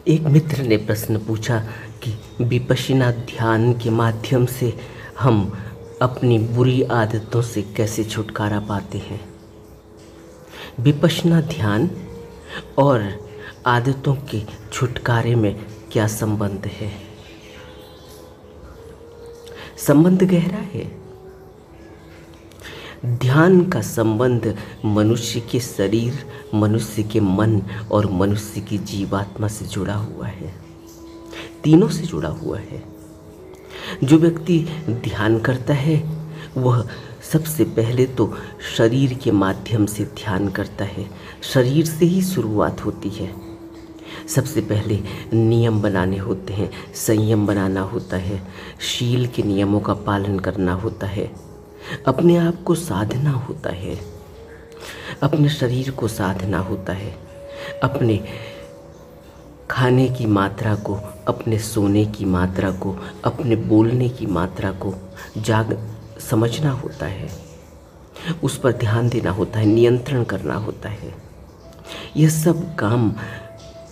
एक मित्र ने प्रश्न पूछा कि विपश्यना ध्यान के माध्यम से हम अपनी बुरी आदतों से कैसे छुटकारा पाते हैं। विपश्यना ध्यान और आदतों के छुटकारे में क्या संबंध है? संबंध गहरा है। ध्यान का संबंध मनुष्य के शरीर, मनुष्य के मन और मनुष्य की जीवात्मा से जुड़ा हुआ है, तीनों से जुड़ा हुआ है। जो व्यक्ति ध्यान करता है वह सबसे पहले तो शरीर के माध्यम से ध्यान करता है। शरीर से ही शुरुआत होती है। सबसे पहले नियम बनाने होते हैं, संयम बनाना होता है, शील के नियमों का पालन करना होता है, अपने आप को साधना होता है, अपने शरीर को साधना होता है, अपने खाने की मात्रा को, अपने सोने की मात्रा को, अपने बोलने की मात्रा को समझना होता है, उस पर ध्यान देना होता है, नियंत्रण करना होता है। यह सब काम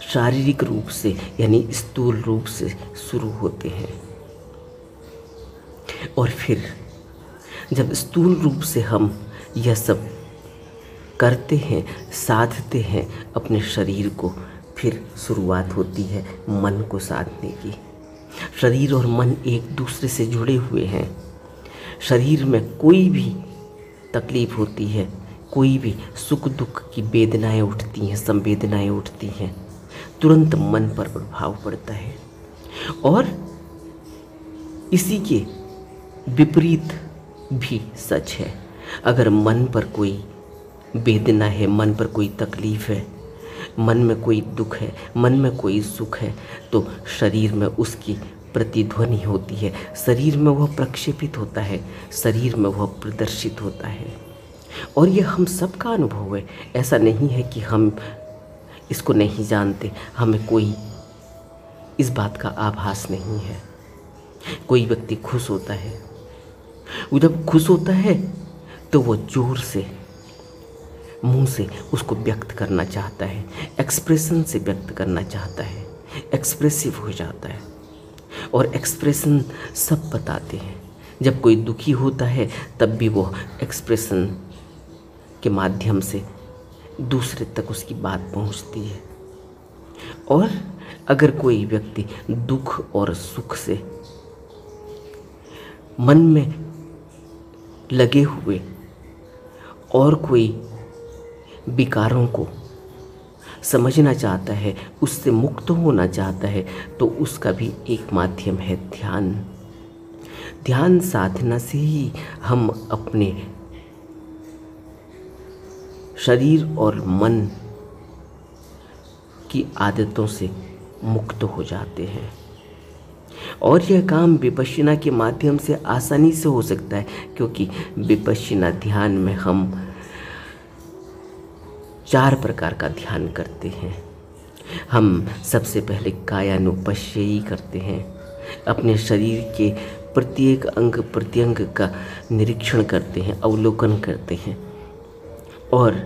शारीरिक रूप से यानी स्थूल रूप से शुरू होते हैं और फिर जब स्थूल रूप से हम यह सब करते हैं, साधते हैं अपने शरीर को, फिर शुरुआत होती है मन को साधने की। शरीर और मन एक दूसरे से जुड़े हुए हैं। शरीर में कोई भी तकलीफ होती है, कोई भी सुख दुख की वेदनाएं उठती हैं, संवेदनाएं उठती हैं, तुरंत मन पर प्रभाव पड़ता है। और इसी के विपरीत भी सच है। अगर मन पर कोई वेदना है, मन पर कोई तकलीफ है, मन में कोई दुख है, मन में कोई सुख है, तो शरीर में उसकी प्रतिध्वनि होती है, शरीर में वह प्रक्षेपित होता है, शरीर में वह प्रदर्शित होता है। और यह हम सबका अनुभव है। ऐसा नहीं है कि हम इसको नहीं जानते, हमें कोई इस बात का आभास नहीं है। कोई व्यक्ति खुश होता है, वो जब खुश होता है तो वो जोर से मुंह से उसको व्यक्त करना चाहता है, एक्सप्रेशन से व्यक्त करना चाहता है, एक्सप्रेसिव हो जाता है और एक्सप्रेशन सब बताते हैं। जब कोई दुखी होता है तब भी वो एक्सप्रेशन के माध्यम से दूसरे तक उसकी बात पहुंचती है। और अगर कोई व्यक्ति दुख और सुख से मन में लगे हुए और कोई विकारों को समझना चाहता है, उससे मुक्त होना चाहता है, तो उसका भी एक माध्यम है ध्यान। ध्यान साधना से ही हम अपने शरीर और मन की आदतों से मुक्त हो जाते हैं। और यह काम विपश्यना के माध्यम से आसानी से हो सकता है, क्योंकि विपश्यना ध्यान में हम 4 प्रकार का ध्यान करते हैं। हम सबसे पहले कायानुपश्ययी करते हैं, अपने शरीर के प्रत्येक अंग प्रत्यंग का निरीक्षण करते हैं, अवलोकन करते हैं। और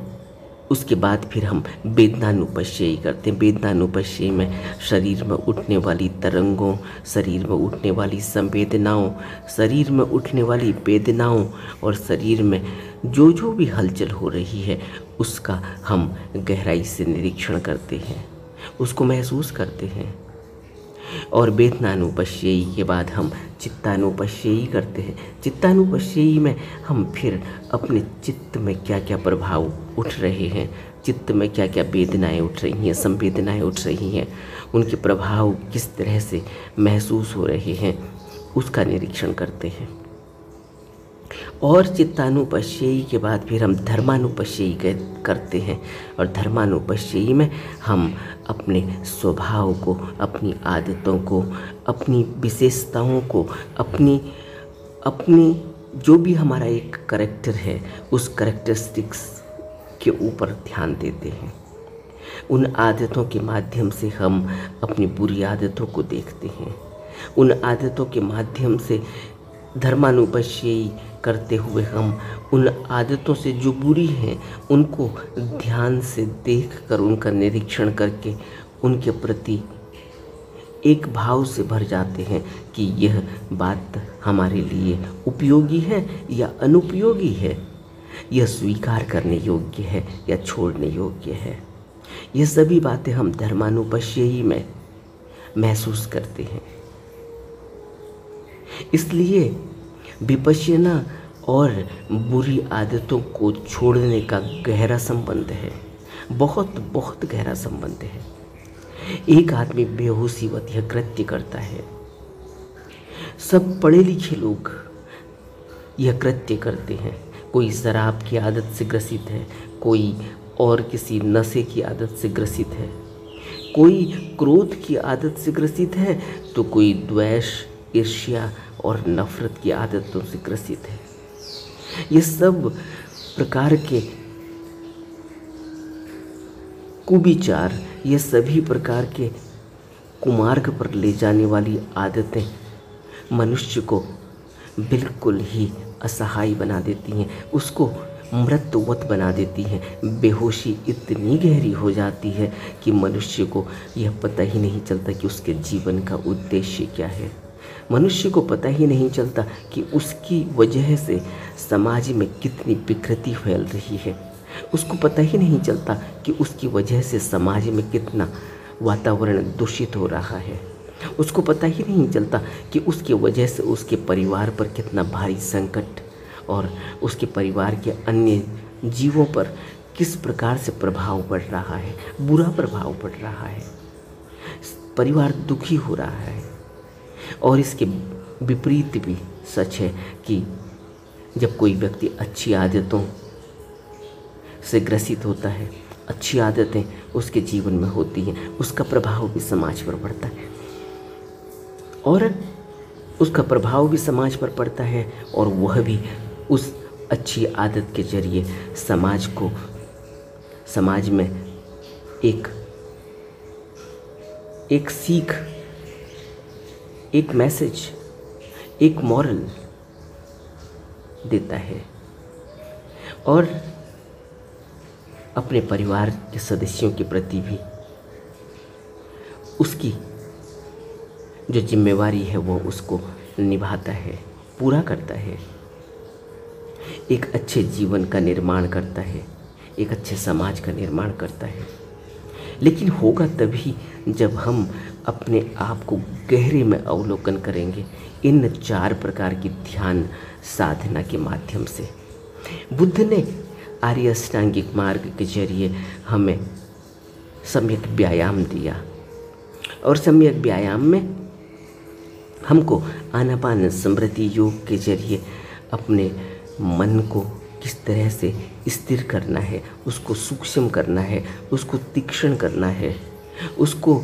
उसके बाद फिर हम वेदनानुपश्ययी करते हैं। वेदनानुपश्ययी में शरीर में उठने वाली तरंगों, शरीर में उठने वाली संवेदनाओं, शरीर में उठने वाली वेदनाओं और शरीर में जो जो भी हलचल हो रही है उसका हम गहराई से निरीक्षण करते हैं, उसको महसूस करते हैं। और वेदनानुपश्ययी के बाद हम चित्तानुपश्ययी करते हैं। चित्तानुपश्ययी में हम फिर अपने चित्त में क्या क्या प्रभाव उठ रहे हैं, चित्त में क्या क्या वेदनाएं उठ रही हैं, संवेदनाएं उठ रही हैं, उनके प्रभाव किस तरह से महसूस हो रहे हैं, उसका निरीक्षण करते हैं। और चित्तानुपश्ययी के बाद फिर हम धर्मानुपश्ययी करते हैं। और धर्मानुपश्ययी में हम अपने स्वभाव को, अपनी आदतों को, अपनी विशेषताओं को, अपनी जो भी हमारा एक करैक्टर है उस करैक्टरिस्टिक्स के ऊपर ध्यान देते हैं। उन आदतों के माध्यम से हम अपनी बुरी आदतों को देखते हैं। उन आदतों के माध्यम से धर्मानुपश्ययी करते हुए हम उन आदतों से जो बुरी हैं उनको ध्यान से देखकर, उनका निरीक्षण करके उनके प्रति एक भाव से भर जाते हैं कि यह बात हमारे लिए उपयोगी है या अनुपयोगी है, यह स्वीकार करने योग्य है या छोड़ने योग्य है। ये सभी बातें हम धर्मानुपश्ययी में महसूस करते हैं। इसलिए विपश्यना और बुरी आदतों को छोड़ने का गहरा संबंध है, बहुत बहुत गहरा संबंध है। एक आदमी बेहोशीवत यह कृत्य करता है, सब पढ़े लिखे लोग यह कृत्य करते हैं। कोई शराब की आदत से ग्रसित है, कोई और किसी नशे की आदत से ग्रसित है, कोई क्रोध की आदत से ग्रसित है, तो कोई द्वेष, ईर्ष्या और नफरत की आदतों से ग्रसित है। ये सब प्रकार के कुविचार, ये सभी प्रकार के कुमार्ग पर ले जाने वाली आदतें मनुष्य को बिल्कुल ही असहाय बना देती हैं, उसको मृत्युवत बना देती हैं। बेहोशी इतनी गहरी हो जाती है कि मनुष्य को यह पता ही नहीं चलता कि उसके जीवन का उद्देश्य क्या है। मनुष्य को पता ही नहीं चलता कि उसकी वजह से समाज में कितनी विकृति फैल रही है। उसको पता ही नहीं चलता कि उसकी वजह से समाज में कितना वातावरण दूषित हो रहा है। उसको पता ही नहीं चलता कि उसकी वजह से उसके परिवार पर कितना भारी संकट और उसके परिवार के अन्य जीवों पर किस प्रकार से प्रभाव पड़ रहा है, बुरा प्रभाव पड़ रहा है। परिवार दुखी हो रहा है। और इसके विपरीत भी सच है कि जब कोई व्यक्ति अच्छी आदतों से ग्रसित होता है, अच्छी आदतें उसके जीवन में होती हैं, उसका प्रभाव भी समाज पर पड़ता है और उसका प्रभाव भी समाज पर पड़ता है और वह भी उस अच्छी आदत के जरिए समाज में एक सीख, एक मैसेज, एक मॉरल देता है और अपने परिवार के सदस्यों के प्रति भी उसकी जो जिम्मेवारी है वो उसको निभाता है, पूरा करता है, एक अच्छे जीवन का निर्माण करता है, एक अच्छे समाज का निर्माण करता है। लेकिन होगा तभी जब हम अपने आप को गहरे में अवलोकन करेंगे इन 4 प्रकार की ध्यान साधना के माध्यम से। बुद्ध ने आर्य अष्टांगिक मार्ग के जरिए हमें सम्यक व्यायाम दिया और सम्यक व्यायाम में हमको आनापान स्मृति योग के जरिए अपने मन को किस तरह से स्थिर करना है, उसको सूक्ष्म करना है, उसको तीक्ष्ण करना है, उसको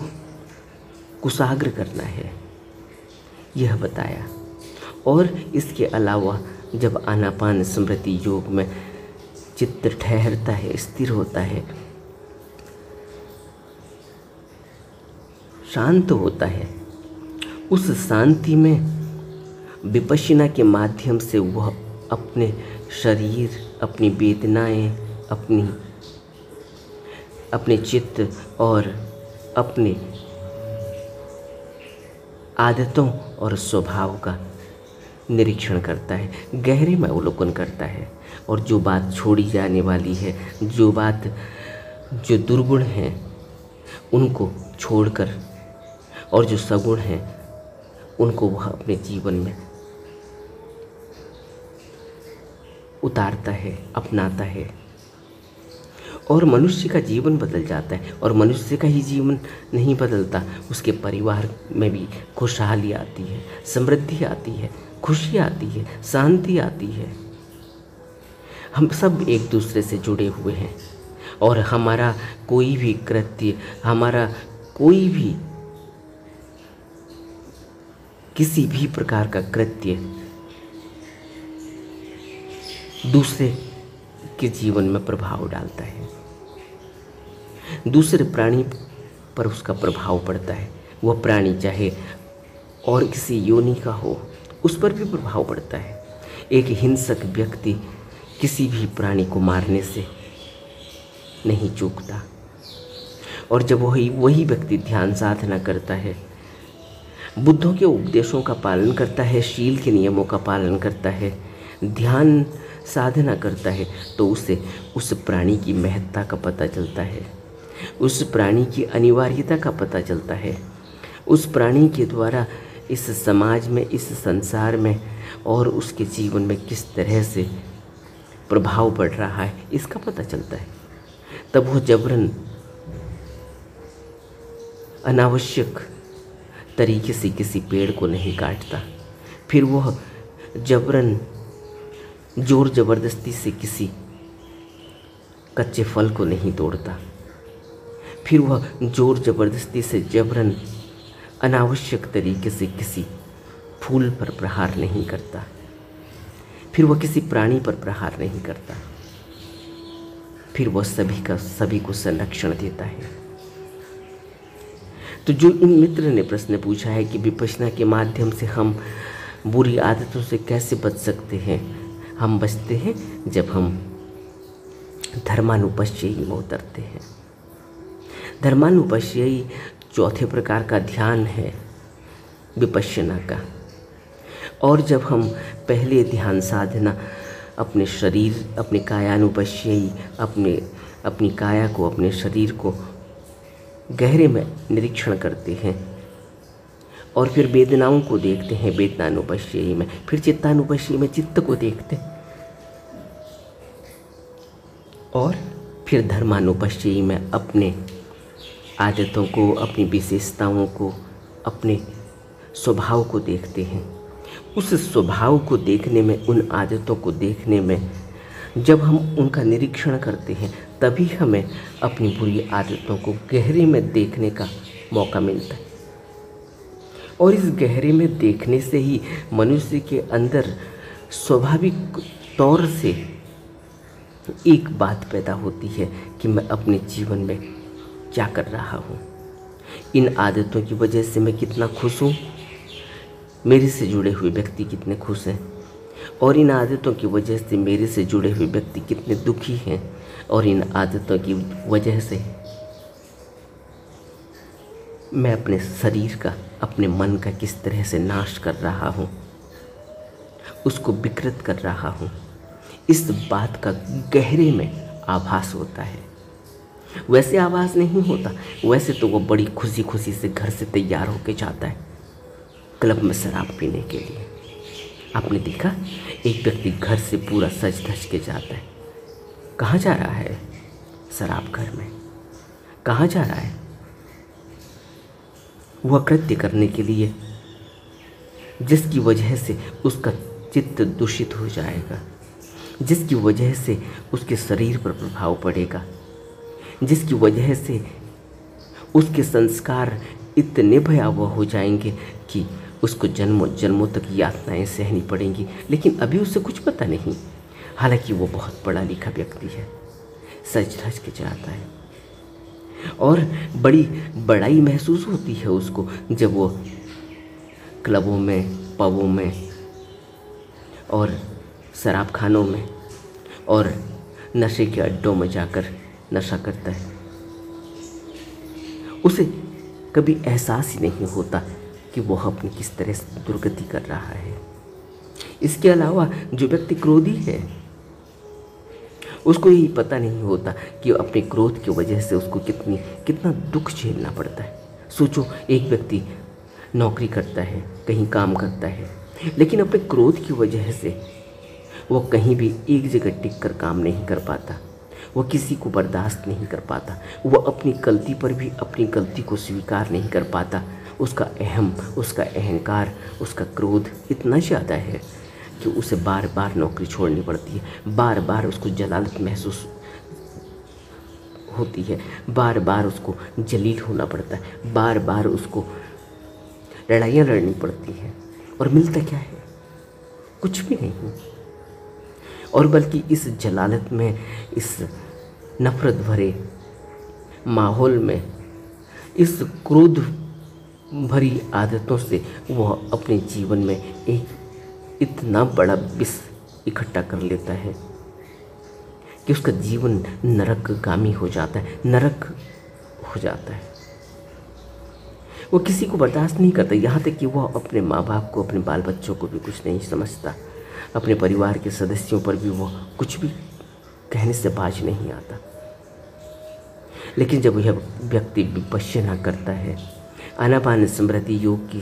कुशाग्र करना है, यह बताया। और इसके अलावा जब आनापान स्मृति योग में चित्त ठहरता है, स्थिर होता है, शांत होता है, उस शांति में विपश्यना के माध्यम से वह अपने शरीर, अपनी वेदनाएं, अपने चित्त और अपने आदतों और स्वभाव का निरीक्षण करता है, गहरे में अवलोकन करता है और जो बात छोड़ी जाने वाली है, जो दुर्गुण हैं उनको छोड़कर और जो सगुण हैं उनको वह अपने जीवन में उतारता है, अपनाता है और मनुष्य का जीवन बदल जाता है। और मनुष्य का ही जीवन नहीं बदलता, उसके परिवार में भी खुशहाली आती है, समृद्धि आती है, खुशी आती है, शांति आती है। हम सब एक दूसरे से जुड़े हुए हैं और हमारा कोई भी कृत्य, हमारा कोई भी किसी भी प्रकार का कृत्य दूसरे के जीवन में प्रभाव डालता है, दूसरे प्राणी पर उसका प्रभाव पड़ता है। वह प्राणी चाहे और किसी योनि का हो, उस पर भी प्रभाव पड़ता है। एक हिंसक व्यक्ति किसी भी प्राणी को मारने से नहीं चूकता और जब वही व्यक्ति ध्यान साधना करता है बुद्धों के उपदेशों का पालन करता है, शील के नियमों का पालन करता है, ध्यान साधना करता है, तो उसे उस प्राणी की महत्ता का पता चलता है, उस प्राणी की अनिवार्यता का पता चलता है, उस प्राणी के द्वारा इस समाज में, इस संसार में और उसके जीवन में किस तरह से प्रभाव पड़ रहा है, इसका पता चलता है। तब वो जबरन अनावश्यक तरीके से किसी पेड़ को नहीं काटता, फिर वह जबरन जोर ज़बरदस्ती से किसी कच्चे फल को नहीं तोड़ता, फिर वह जोर ज़बरदस्ती से जबरन अनावश्यक तरीके से किसी फूल पर प्रहार नहीं करता, फिर वह किसी प्राणी पर प्रहार नहीं करता, फिर वह सभी को संरक्षण देता है। तो जो इन मित्र ने प्रश्न पूछा है कि विपश्यना के माध्यम से हम बुरी आदतों से कैसे बच सकते हैं, हम बचते हैं जब हम धर्मानुपश्ययी में उतरते हैं। धर्मानुपश्ययी चौथे प्रकार का ध्यान है विपश्यना का। और जब हम पहले ध्यान साधना अपने शरीर, अपने कायानुपश्ययी, अपनी काया को, अपने शरीर को गहरे में निरीक्षण करते हैं और फिर वेदनाओं को देखते हैं वेदनानुपश्ययी में, फिर चित्तानुपश्ययी में चित्त को देखते हैं और फिर धर्मानुपश्ययी में अपने आदतों को, अपनी विशेषताओं को, अपने स्वभाव को देखते हैं। उस स्वभाव को देखने में, उन आदतों को देखने में जब हम उनका निरीक्षण करते हैं तभी हमें अपनी बुरी आदतों को गहरे में देखने का मौका मिलता है। और इस गहरे में देखने से ही मनुष्य के अंदर स्वाभाविक तौर से एक बात पैदा होती है कि मैं अपने जीवन में क्या कर रहा हूँ, इन आदतों की वजह से मैं कितना खुश हूँ, मेरे से जुड़े हुए व्यक्ति कितने खुश हैं, और इन आदतों की वजह से मेरे से जुड़े हुए व्यक्ति कितने दुखी हैं, और इन आदतों की वजह से मैं अपने शरीर का, अपने मन का किस तरह से नाश कर रहा हूँ, उसको विकृत कर रहा हूँ। इस बात का गहरे में आभास होता है। वैसे आभास नहीं होता, वैसे तो वो बड़ी खुशी खुशी से घर से तैयार होके जाता है क्लब में शराब पीने के लिए। आपने देखा, एक व्यक्ति घर से पूरा सज धज के जाता है, कहाँ जा रहा है? शराब घर में। कहाँ जा रहा है? वह कृत्य करने के लिए जिसकी वजह से उसका चित्त दूषित हो जाएगा, जिसकी वजह से उसके शरीर पर प्रभाव पड़ेगा, जिसकी वजह से उसके संस्कार इतने भयावह हो जाएंगे कि उसको जन्मों जन्मों तक यातनाएं सहनी पड़ेंगी। लेकिन अभी उसे कुछ पता नहीं, हालांकि वो बहुत पढ़ा लिखा व्यक्ति है, सज धज के जाता है और बड़ी बड़ाई महसूस होती है उसको जब वो क्लबों में, पबों में और शराब खानों में और नशे के अड्डों में जाकर नशा करता है। उसे कभी एहसास ही नहीं होता कि वह अपनी किस तरह से दुर्गति कर रहा है। इसके अलावा जो व्यक्ति क्रोधी है, उसको यही पता नहीं होता कि अपने क्रोध की वजह से उसको कितना दुख झेलना पड़ता है। सोचो, एक व्यक्ति नौकरी करता है, कहीं काम करता है, लेकिन अपने क्रोध की वजह से वो कहीं भी एक जगह टिक कर काम नहीं कर पाता, वो किसी को बर्दाश्त नहीं कर पाता, वो अपनी गलती पर भी अपनी गलती को स्वीकार नहीं कर पाता। उसका अहम, उसका अहंकार, उसका क्रोध इतना ज़्यादा है कि उसे बार बार नौकरी छोड़नी पड़ती है, बार बार उसको जलालत महसूस होती है, बार बार उसको जलील होना पड़ता है, बार बार उसको लड़ाइयाँ लड़नी पड़ती हैं। और मिलता क्या है? कुछ भी नहीं। और बल्कि इस जलालत में, इस नफरत भरे माहौल में, इस क्रोध भरी आदतों से वह अपने जीवन में एक इतना बड़ा विष इकट्ठा कर लेता है कि उसका जीवन नरकगामी हो जाता है, नरक हो जाता है। वो किसी को बर्दाश्त नहीं करता, यहाँ तक कि वो अपने माँ बाप को, अपने बाल बच्चों को भी कुछ नहीं समझता, अपने परिवार के सदस्यों पर भी वो कुछ भी कहने से बाज नहीं आता। लेकिन जब यह व्यक्ति विपश्यना करता है, आनापान स्मृति योग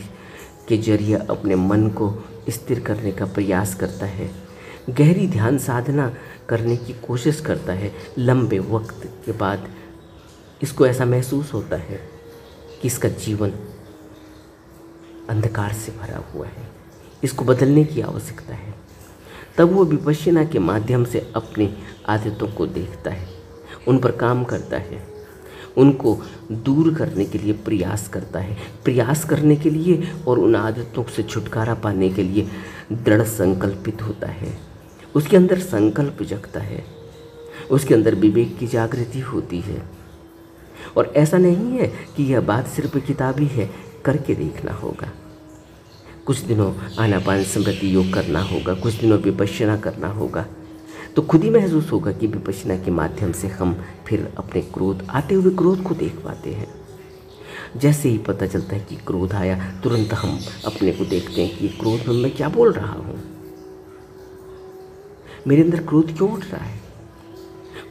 के जरिए अपने मन को स्थिर करने का प्रयास करता है, गहरी ध्यान साधना करने की कोशिश करता है, लंबे वक्त के बाद इसको ऐसा महसूस होता है कि इसका जीवन अंधकार से भरा हुआ है, इसको बदलने की आवश्यकता है। तब वो विपश्यना के माध्यम से अपनी आदतों को देखता है, उन पर काम करता है, उनको दूर करने के लिए प्रयास करता है। प्रयास करने के लिए और उन आदतों से छुटकारा पाने के लिए दृढ़ संकल्पित होता है। उसके अंदर संकल्प जगता है, उसके अंदर विवेक की जागृति होती है। और ऐसा नहीं है कि यह बात सिर्फ किताबी है, करके देखना होगा। कुछ दिनों आनापान स्मृति योग करना होगा, कुछ दिनों विपश्यना करना होगा, तो खुद ही महसूस होगा कि विपश्यना के माध्यम से हम फिर अपने क्रोध, आते हुए क्रोध को देख पाते हैं। जैसे ही पता चलता है कि क्रोध आया, तुरंत हम अपने को देखते हैं कि क्रोध में मैं क्या बोल रहा हूँ, मेरे अंदर क्रोध क्यों उठ रहा है।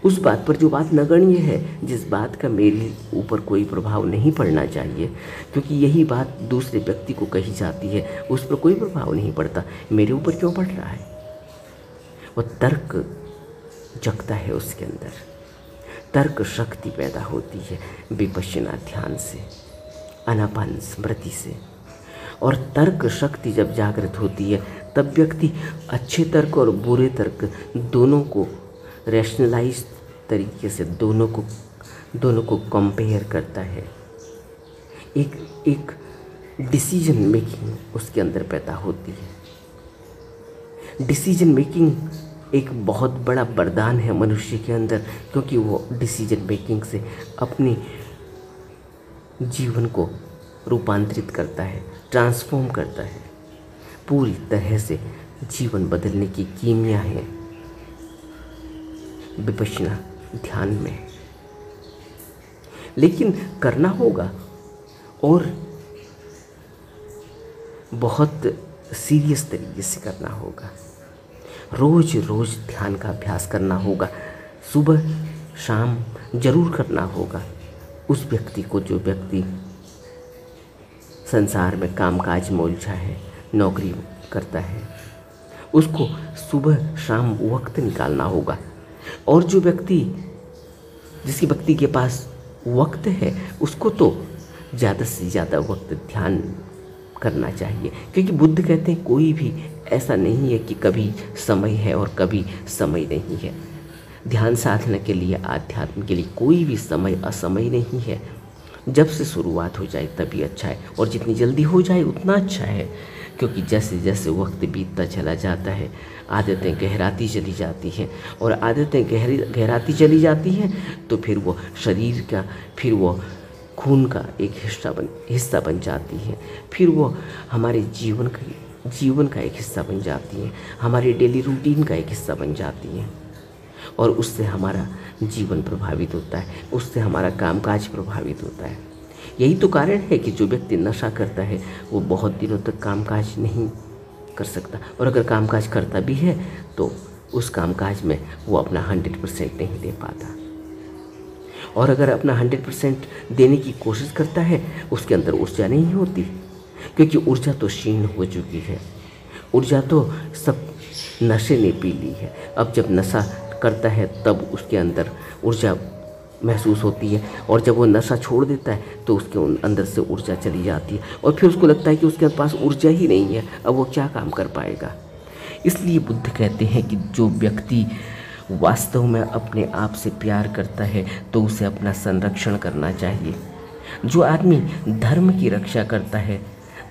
उस बात पर जो बात नगण्य है, जिस बात का मेरे ऊपर कोई प्रभाव नहीं पड़ना चाहिए, क्योंकि यही बात दूसरे व्यक्ति को कही जाती है, उस पर कोई प्रभाव नहीं पड़ता, मेरे ऊपर क्यों पड़ रहा है। वह तर्क जगता है उसके अंदर, तर्क शक्ति पैदा होती है विपश्यना ध्यान से, आनापान स्मृति से। और तर्क शक्ति जब जागृत होती है, तब व्यक्ति अच्छे तर्क और बुरे तर्क दोनों को रैशनलाइज तरीके से दोनों को कंपेयर करता है। एक डिसीजन मेकिंग उसके अंदर पैदा होती है। डिसीजन मेकिंग एक बहुत बड़ा वरदान है मनुष्य के अंदर, क्योंकि वो डिसीजन मेकिंग से अपने जीवन को रूपांतरित करता है, ट्रांसफॉर्म करता है। पूरी तरह से जीवन बदलने की कीमिया है विपश्यना ध्यान में। लेकिन करना होगा और बहुत सीरियस तरीके से करना होगा। रोज रोज ध्यान का अभ्यास करना होगा, सुबह शाम जरूर करना होगा। उस व्यक्ति को, जो व्यक्ति संसार में कामकाज में उलझा है, नौकरी करता है, उसको सुबह शाम वक्त निकालना होगा। और जो व्यक्ति, जिसकी व्यक्ति के पास वक्त है, उसको तो ज़्यादा से ज़्यादा वक्त ध्यान करना चाहिए, क्योंकि बुद्ध कहते हैं कोई भी ऐसा नहीं है कि कभी समय है और कभी समय नहीं है। ध्यान साधना के लिए, आध्यात्म के लिए कोई भी समय असमय नहीं है। जब से शुरुआत हो जाए तभी अच्छा है, और जितनी जल्दी हो जाए उतना अच्छा है, क्योंकि जैसे जैसे वक्त बीतता चला जाता है, आदतें गहराती चली जाती हैं, और आदतें गहराती चली जाती हैं तो फिर वो शरीर का, फिर वो खून का एक हिस्सा बन जाती हैं, फिर वो हमारे जीवन का एक हिस्सा बन जाती हैं, हमारे डेली रूटीन का एक हिस्सा बन जाती हैं। और उससे हमारा जीवन प्रभावित होता है, उससे हमारा कामकाज प्रभावित होता है। यही तो कारण है कि जो व्यक्ति नशा करता है वो बहुत दिनों तक कामकाज नहीं कर सकता, और अगर कामकाज करता भी है तो उस कामकाज में वो अपना 100% नहीं दे पाता। और अगर अपना 100% देने की कोशिश करता है, उसके अंदर ऊर्जा नहीं होती, क्योंकि ऊर्जा तो क्षीण हो चुकी है, ऊर्जा तो सब नशे ने पी ली है। अब जब नशा करता है तब उसके अंदर ऊर्जा महसूस होती है, और जब वो नशा छोड़ देता है तो उसके अंदर से ऊर्जा चली जाती है, और फिर उसको लगता है कि उसके पास ऊर्जा ही नहीं है, अब वो क्या काम कर पाएगा। इसलिए बुद्ध कहते हैं कि जो व्यक्ति वास्तव में अपने आप से प्यार करता है तो उसे अपना संरक्षण करना चाहिए। जो आदमी धर्म की रक्षा करता है,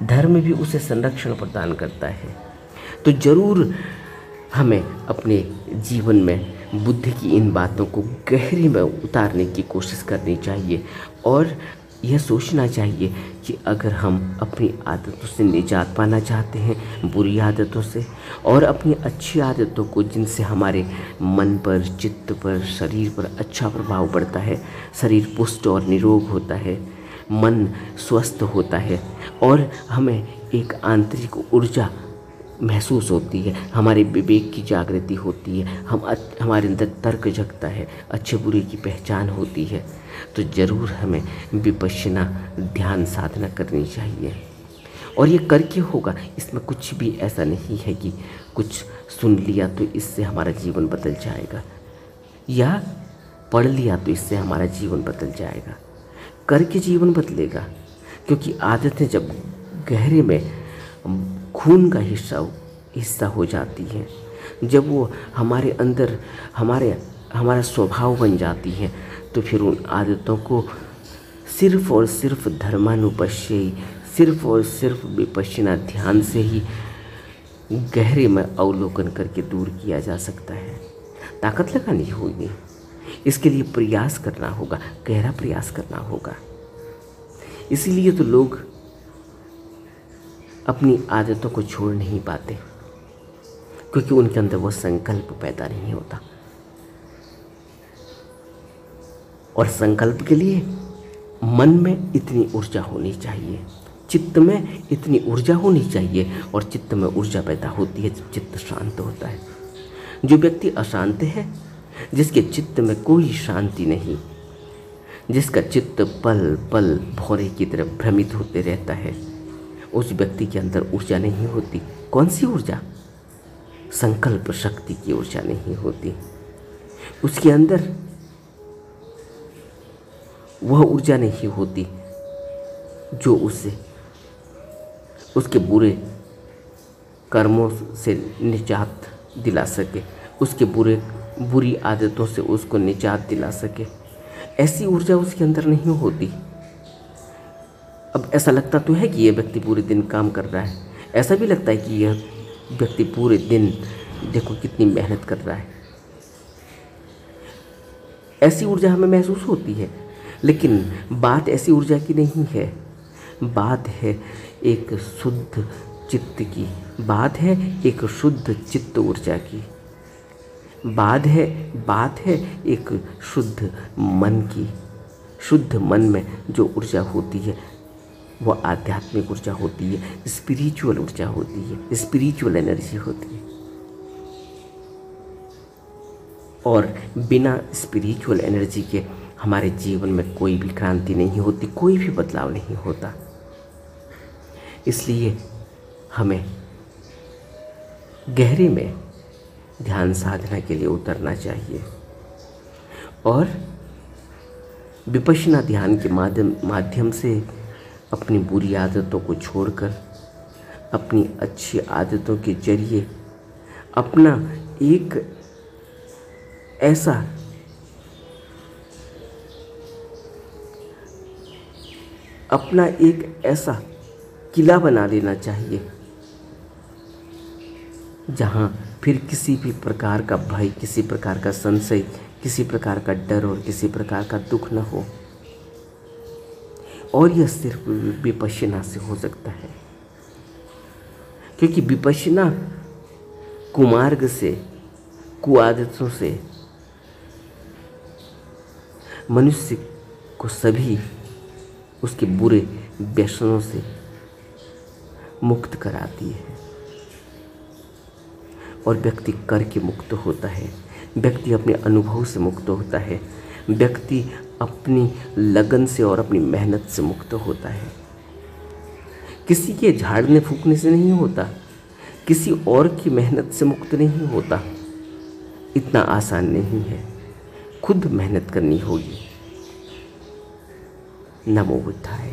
धर्म भी उसे संरक्षण प्रदान करता है। तो जरूर हमें अपने जीवन में बुद्ध की इन बातों को गहरी में उतारने की कोशिश करनी चाहिए, और यह सोचना चाहिए कि अगर हम अपनी आदतों से निजात पाना चाहते हैं, बुरी आदतों से, और अपनी अच्छी आदतों को, जिनसे हमारे मन पर, चित्त पर, शरीर पर अच्छा प्रभाव पड़ता है, शरीर पुष्ट और निरोग होता है, मन स्वस्थ होता है और हमें एक आंतरिक ऊर्जा महसूस होती है, हमारे विवेक की जागृति होती है, हमारे अंदर तर्क जगता है, अच्छे बुरे की पहचान होती है। तो ज़रूर हमें विपश्यना ध्यान साधना करनी चाहिए। और ये करके होगा, इसमें कुछ भी ऐसा नहीं है कि कुछ सुन लिया तो इससे हमारा जीवन बदल जाएगा, या पढ़ लिया तो इससे हमारा जीवन बदल जाएगा। करके जीवन बदलेगा, क्योंकि आदतें जब गहरे में खून का हिस्सा हो जाती हैं, जब वो हमारे अंदर हमारा स्वभाव बन जाती हैं, तो फिर उन आदतों को सिर्फ और सिर्फ धर्मानुपश्ययी, सिर्फ और सिर्फ विपश्यना ध्यान से ही गहरे में अवलोकन करके दूर किया जा सकता है। ताकत लगानी होगी, इसके लिए प्रयास करना होगा, गहरा प्रयास करना होगा। इसीलिए तो लोग अपनी आदतों को छोड़ नहीं पाते, क्योंकि उनके अंदर वो संकल्प पैदा नहीं होता। और संकल्प के लिए मन में इतनी ऊर्जा होनी चाहिए, चित्त में इतनी ऊर्जा होनी चाहिए, और चित्त में ऊर्जा पैदा होती है जब चित्त शांत होता है। जो व्यक्ति अशांत है, जिसके चित्त में कोई शांति नहीं, जिसका चित्त पल पल भौरे की तरह भ्रमित होते रहता है, उस व्यक्ति के अंदर ऊर्जा नहीं होती। कौन सी ऊर्जा? संकल्प शक्ति की ऊर्जा नहीं होती। उसके अंदर वह ऊर्जा नहीं होती जो उसे उसके बुरे कर्मों से निजात दिला सके, उसके बुरी आदतों से उसको निजात दिला सके। ऐसी ऊर्जा उसके अंदर नहीं होती। अब ऐसा लगता तो है कि यह व्यक्ति पूरे दिन काम कर रहा है, ऐसा भी लगता है कि यह व्यक्ति पूरे दिन देखो कितनी मेहनत कर रहा है, ऐसी ऊर्जा हमें महसूस होती है। लेकिन बात ऐसी ऊर्जा की नहीं है, बात है एक शुद्ध चित्त की, बात है एक शुद्ध चित्त ऊर्जा की, बात है एक शुद्ध मन की। शुद्ध मन में जो ऊर्जा होती है वो आध्यात्मिक ऊर्जा होती है, स्पिरिचुअल ऊर्जा होती है, स्पिरिचुअल एनर्जी होती है। और बिना स्पिरिचुअल एनर्जी के हमारे जीवन में कोई भी क्रांति नहीं होती, कोई भी बदलाव नहीं होता। इसलिए हमें गहरे में ध्यान साधना के लिए उतरना चाहिए और विपश्यना ध्यान के माध्यम से अपनी बुरी आदतों को छोड़कर अपनी अच्छी आदतों के जरिए अपना एक ऐसा किला बना लेना चाहिए जहाँ फिर किसी भी प्रकार का भय, किसी प्रकार का संशय, किसी प्रकार का डर और किसी प्रकार का दुख न हो। और यह सिर्फ विपश्यना से हो सकता है, क्योंकि विपश्यना कुमार्ग से, कुआदतों से मनुष्य को सभी उसके बुरे व्यसनों से मुक्त कराती है और व्यक्ति करके मुक्त होता है, व्यक्ति अपने अनुभव से मुक्त होता है, व्यक्ति अपनी लगन से और अपनी मेहनत से मुक्त होता है। किसी के झाड़ने फूकने से नहीं होता, किसी और की मेहनत से मुक्त नहीं होता। इतना आसान नहीं है, खुद मेहनत करनी होगी। नमो बुद्धाय।